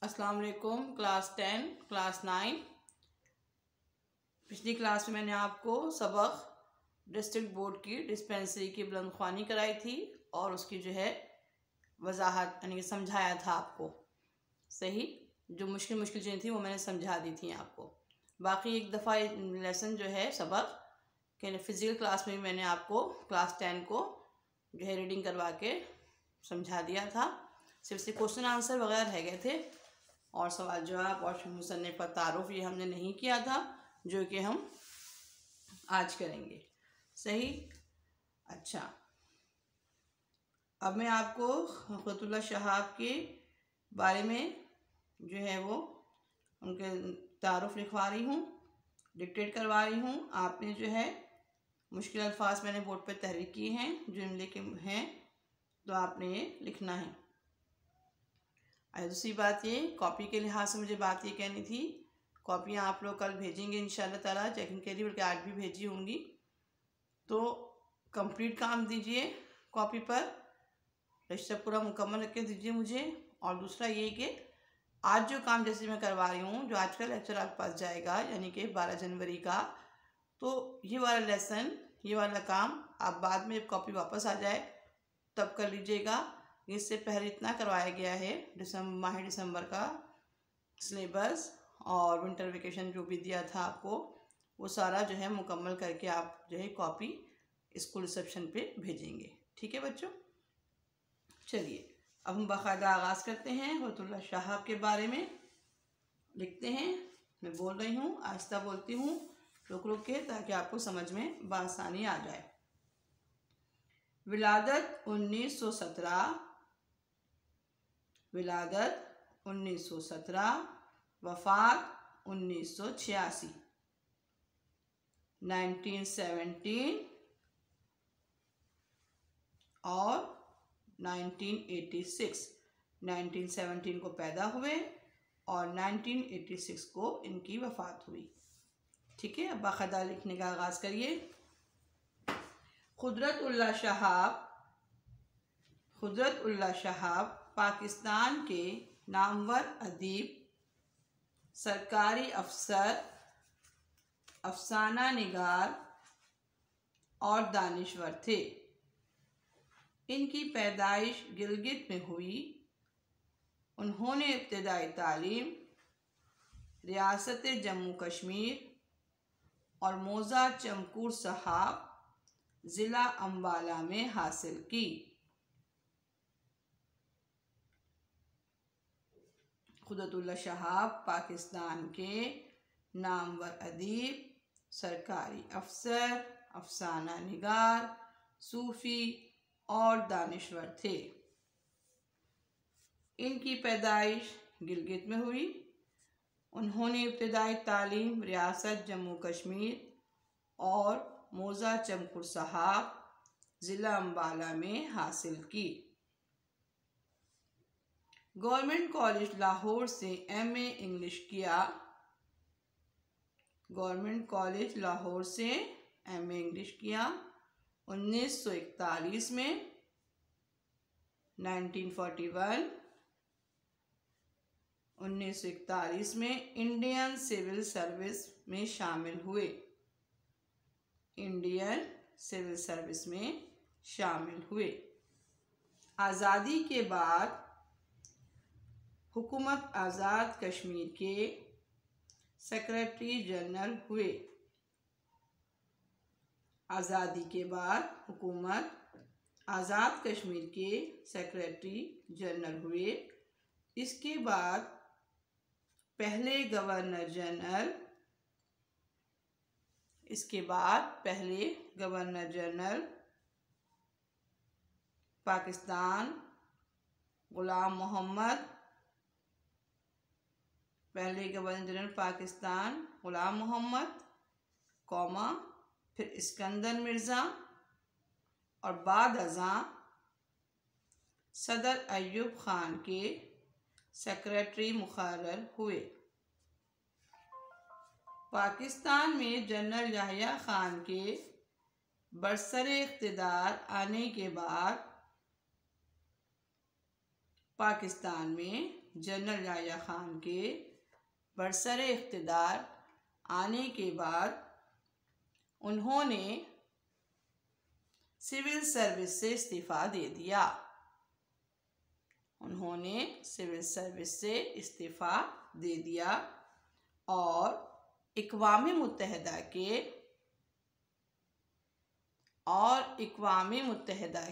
अस्सलाम वालेकुम। Class 10 class 9 पिछली क्लास में मैंने आपको सबक डिस्ट्रिक्ट बोर्ड की डिस्पेंसरी की बुलंदख्वानी कराई थी और उसकी जो है वजाहत यानी कि समझाया था आपको। सही, जो मुश्किल मुश्किल चीज़ें थी वो मैंने समझा दी थी आपको। बाकी एक दफ़ा लेसन जो है सबक के फिज़िकल क्लास में भी मैंने आपको क्लास 10 को जो है रीडिंग करवा के समझा दिया था। सिर्फ से क्वेश्चन आंसर वगैरह रह गए थे और सवाल जवाब और मुसन्निफ़ का तारुफ ये हमने नहीं किया था, जो कि हम आज करेंगे। सही, अच्छा, अब मैं आपको ख़ुतबुल्लाह शहाब के बारे में जो है वो उनके तारुफ लिखवा रही हूँ, डिक्टेट करवा रही हूँ। आपने जो है मुश्किल अल्फाज मैंने बोर्ड पर तहरीर किए हैं, जुमले के हैं, तो आपने ये लिखना है। दूसरी बात, ये कॉपी के लिहाज से मुझे बात ये कहनी थी, कॉपियाँ आप लोग कल भेजेंगे इंशाल्लाह ताला चेकिंग के लिए, बल्कि आज भी भेजी होंगी, तो कंप्लीट काम दीजिए कॉपी पर, रजिस्टर पूरा मुकम्मल रख के दीजिए मुझे। और दूसरा ये कि आज जो काम जैसे मैं करवा रही हूँ, जो आज का लेक्चर आपके पास जाएगा यानी कि 12 जनवरी का, तो ये वाला लेसन, ये वाला काम आप बाद में जब कॉपी वापस आ जाए तब कर लीजिएगा। इससे पहले इतना करवाया गया है माह दिसंबर का सिलेबस और विंटर वेकेशन जो भी दिया था आपको, वो सारा जो है मुकम्मल करके आप जो है कॉपी स्कूल रिसेप्शन पे भेजेंगे। ठीक है बच्चों, चलिए अब हम बाकायदा आगाज़ करते हैं। ख़ुतबुल्लाह शहाब के बारे में लिखते हैं। मैं बोल रही हूँ, आहिस्ता बोलती हूँ, रुक रुक के, ताकि आपको समझ में बआसानी आ जाए। विलादत 1917, विलादत 1917, वफ़ात 1986, 1917 और 1986। 1917 को पैदा हुए और 1986 को इनकी वफ़ात हुई। ठीक है, अब बाकायदा लिखने का आगाज़ करिए। कुदरतुल्लाह शहाब, कुदरतुल्लाह शहाब पाकिस्तान के नामवर अदीब, सरकारी अफसर, अफसाना निगार और दानिश्वर थे। इनकी पैदाइश गिलगित में हुई। उन्होंने इब्तदाई तालीम रियासत जम्मू कश्मीर और मौज़ा चमकूर साहब ज़िला अम्बाला में हासिल की। कुदरतुल्लाह शहाब पाकिस्तान के नामवर अदीब, सरकारी अफसर, अफसाना निगार, सूफ़ी और दानिश्वर थे। इनकी पैदाइश गिलगित में हुई। उन्होंने इब्तदाई तालीम रियासत जम्मू कश्मीर और मौज़ा चमकूर साहब ज़िला अम्बाला में हासिल की। गवर्नमेंट कॉलेज लाहौर से एमए इंग्लिश किया। गवर्नमेंट कॉलेज लाहौर से एमए इंग्लिश किया 1941 में। 1941 1941 में इंडियन सिविल सर्विस में शामिल हुए। इंडियन सिविल सर्विस में शामिल हुए। आज़ादी के बाद हुकूमत आज़ाद कश्मीर के सेक्रेटरी जनरल हुए। आज़ादी के बाद हुकूमत आज़ाद कश्मीर के सेक्रेटरी जनरल हुए। इसके बाद पहले गवर्नर जनरल, इसके बाद पहले गवर्नर जनरल पाकिस्तान गुलाम मोहम्मद, पहले गवर्नर जनरल पाकिस्तान गुलाम मोहम्मद, कौमा, फिर इस्कंदर मिर्ज़ा और बाद अज़ां सदर अय्यूब ख़ान के सेक्रेटरी मुक़र्रर हुए। पाकिस्तान में जनरल याहिया ख़ान के बरसरे इक़्तिदार आने के बाद पाकिस्तान में जनरल याह्या खान के बरसरे इख्तिदार आने के बाद उन्होंने सिविल सर्विस से इस्तीफ़ा दे दिया। उन्होंने सिविल सर्विस से इस्तीफ़ा दे दिया और इक़वाम मुत्तहिदा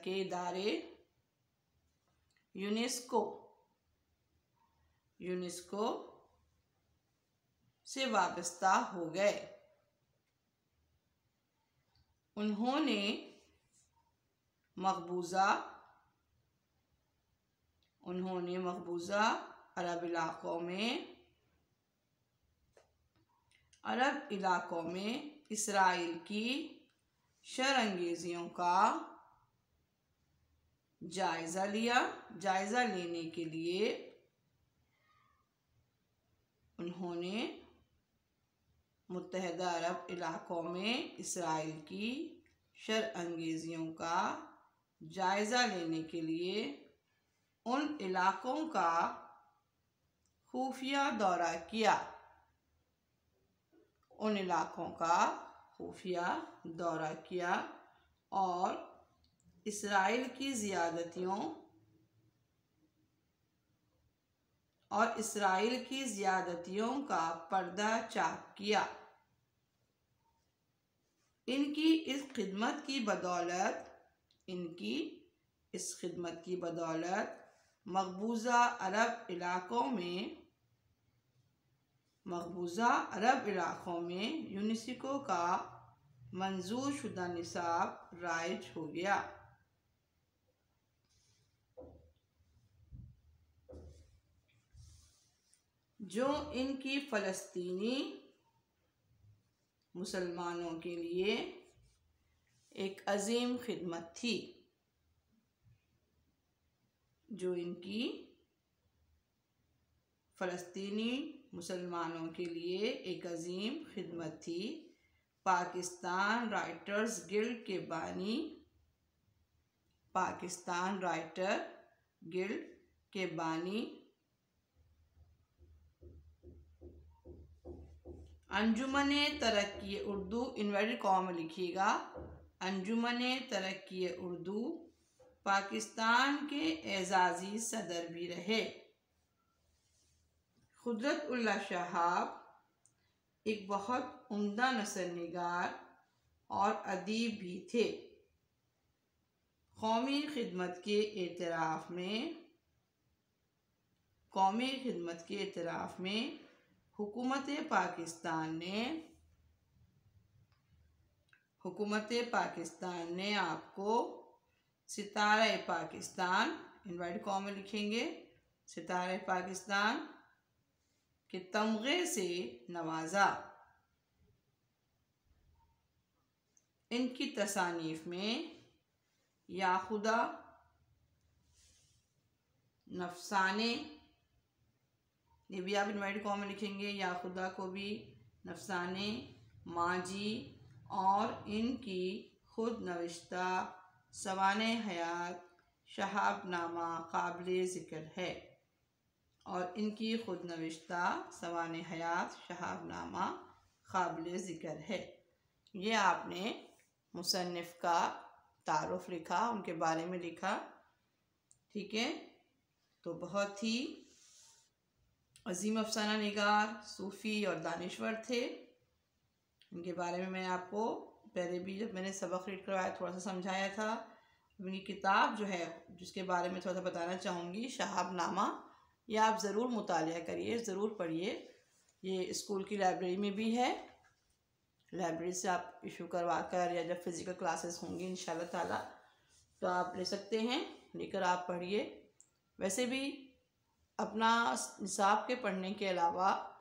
के इदारे यूनेस्को से वाबस्ता हो गए। उन्होंने मकबूजा अरब इलाक़ों में इसराइल की शरअंगेज़ियों का जायज़ा लेने के लिए उन्होंने मुत्तहिदा अरब इलाक़ों में इसराइल की शरअंगेज़ियों का जायज़ा लेने के लिए उन इलाक़ों का खुफिया दौरा किया और इसराइल की ज़्यादतियों का पर्दा चाक किया। इनकी इस खिदमत की बदौलत मकबूजा अरब इलाक़ों में यूनेस्को का मंजूर शुदा निसाब राइज हो गया। जो इनकी फ़लस्तीनी मुसलमानों के लिए एक अजीम खिदमत थी। पाकिस्तान राइटर गिल्ड के बानी अंजुमने तरक्की उर्दू इन्वर्टेड कॉमा में लिखिएगा, अंजुमने तरक्की उर्दू पाकिस्तान के एजाज़ी सदर भी रहे। कुदरतुल्लाह शहाब एक बहुत उम्दा नसरनिगार और अदीब भी थे। कौमी खिदमत के एतराफ़ में हुकूमत पाकिस्तान ने आपको सितारा पाकिस्तान इन्वर्टेड कॉमा में लिखेंगे, सितारा पाकिस्तान के तमगे से नवाजा। इनकी तसानीफ में या खुदा, नफसाने, ये भी आप इन्वर्टेड कॉमा में लिखेंगे, या खुदा को भी, नफसाने, माजी और इनकी खुद नविश्ता सवाने हयात शहाबनामा काबिल ज़िक्र है। और इनकी खुद नविश्ता सवाने हयात शहाबनामा काबिल ज़िक्र है। ये आपने मुसन्निफ़ का तारुफ़ लिखा, उनके बारे में लिखा, ठीक है। तो बहुत ही अजीम अफसाना निगार, सूफ़ी और दानिश्वर थे। इनके बारे में मैंने आपको पहले भी जब मैंने सबक रीड करवाया थोड़ा सा समझाया था। उनकी किताब जो है जिसके बारे में थोड़ा सा बताना चाहूँगी, शहाबनामा, यह आप ज़रूर मुतालिया करिए, ज़रूर पढ़िए। ये स्कूल की लाइब्रेरी में भी है, लाइब्रेरी से आप इशू करवा कर या जब फिज़िकल क्लासेस होंगी इंशाल्लाह ताला तो आप ले सकते हैं, लेकर आप पढ़िए। वैसे भी अपना निसाब के पढ़ने के अलावा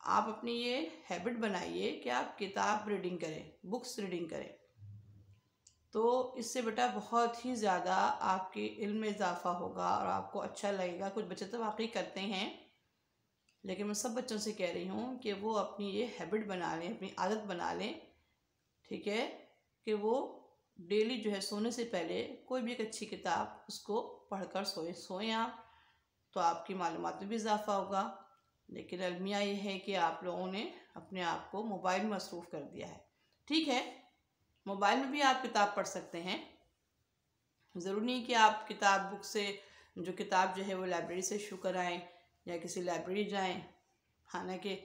आप अपनी ये हैबिट बनाइए कि आप किताब रीडिंग करें, बुक्स रीडिंग करें। तो इससे बेटा बहुत ही ज़्यादा आपके इल्म में इजाफ़ा होगा और आपको अच्छा लगेगा। कुछ बच्चे तो वाकई करते हैं, लेकिन मैं सब बच्चों से कह रही हूँ कि वो अपनी ये हैबिट बना लें, अपनी आदत बना लें, ठीक है, कि वो डेली जो है सोने से पहले कोई भी एक अच्छी किताब उसको पढ़कर सोएं आप। तो आपकी मालूमात में भी इजाफ़ा होगा। लेकिन अलमिया ये है कि आप लोगों ने अपने आप को मोबाइल में मसरूफ़ कर दिया है। ठीक है, मोबाइल में भी आप किताब पढ़ सकते हैं। ज़रूरी नहीं कि आप किताब बुक से जो किताब जो है वो लाइब्रेरी से इशू कराएँ या किसी लाइब्रेरी जाएँ। हालांकि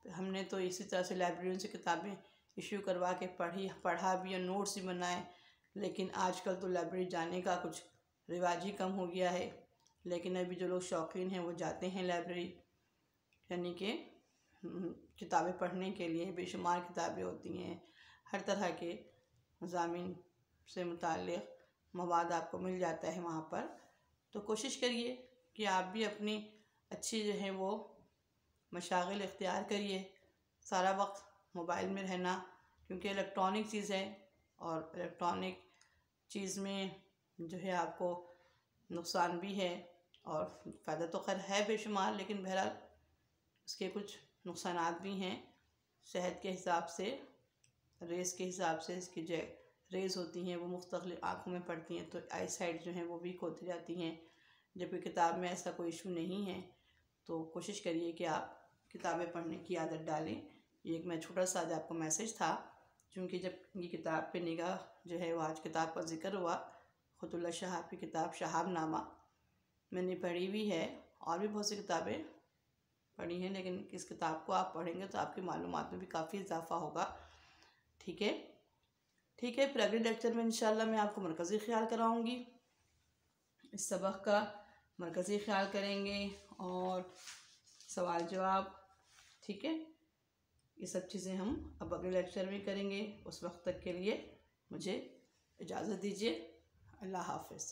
हमने तो इसी तरह से लाइब्रेरियों से किताबें इशू करवा के पढ़ा भी और नोट्स भी बनाए। लेकिन आजकल तो लाइब्रेरी जाने का कुछ रिवाज ही कम हो गया है। लेकिन अभी जो लोग शौकीन हैं वो जाते हैं लाइब्रेरी, यानी कि किताबें पढ़ने के लिए। बेशुमार किताबें होती हैं, हर तरह के मज़ामीन से मुताल्लिक़ मवाद आपको मिल जाता है वहाँ पर। तो कोशिश करिए कि आप भी अपनी अच्छी जो है वो मशागिल इख्तियार करिए। सारा वक्त मोबाइल में रहना, क्योंकि इलेक्ट्रॉनिक चीज़ है और इलेक्ट्रॉनिक चीज़ में जो है आपको नुकसान भी है और फ़ायदा तो खैर है बेशुमार, लेकिन बहरहाल उसके कुछ नुकसानात भी हैं। सेहत के हिसाब से, रेस के हिसाब से इसकी जो रेज़ होती हैं वो मुख्तलिफ आँखों में पड़ती हैं, तो आई साइट जो है वो वीक होती जाती हैं। जबकि किताब में ऐसा कोई इशू नहीं है। तो कोशिश करिए कि आप किताबें पढ़ने की आदत डालें। ये एक मैं छोटा सा आज आपको मैसेज था, क्योंकि जब ये किताब पे निगाह जो है वो आज किताब का ज़िक्र हुआ। खुतुल्लाह शहाब की किताब शहाबनामा मैंने पढ़ी हुई है और भी बहुत सी किताबें पढ़ी हैं, लेकिन इस किताब को आप पढ़ेंगे तो आपकी मालूमात में भी काफ़ी इजाफ़ा होगा। ठीक है, ठीक है। फिर अगले लेक्चर में इंशाल्लाह मैं आपको मरकज़ी ख्याल कराऊंगी। इस सबक का मरकज़ी ख्याल करेंगे और सवाल जवाब। ठीक है, ये सब चीज़ें हम अब अगले लेक्चर में करेंगे। उस वक्त तक के लिए मुझे इजाज़त दीजिए। अल्लाह हाफ़िज़।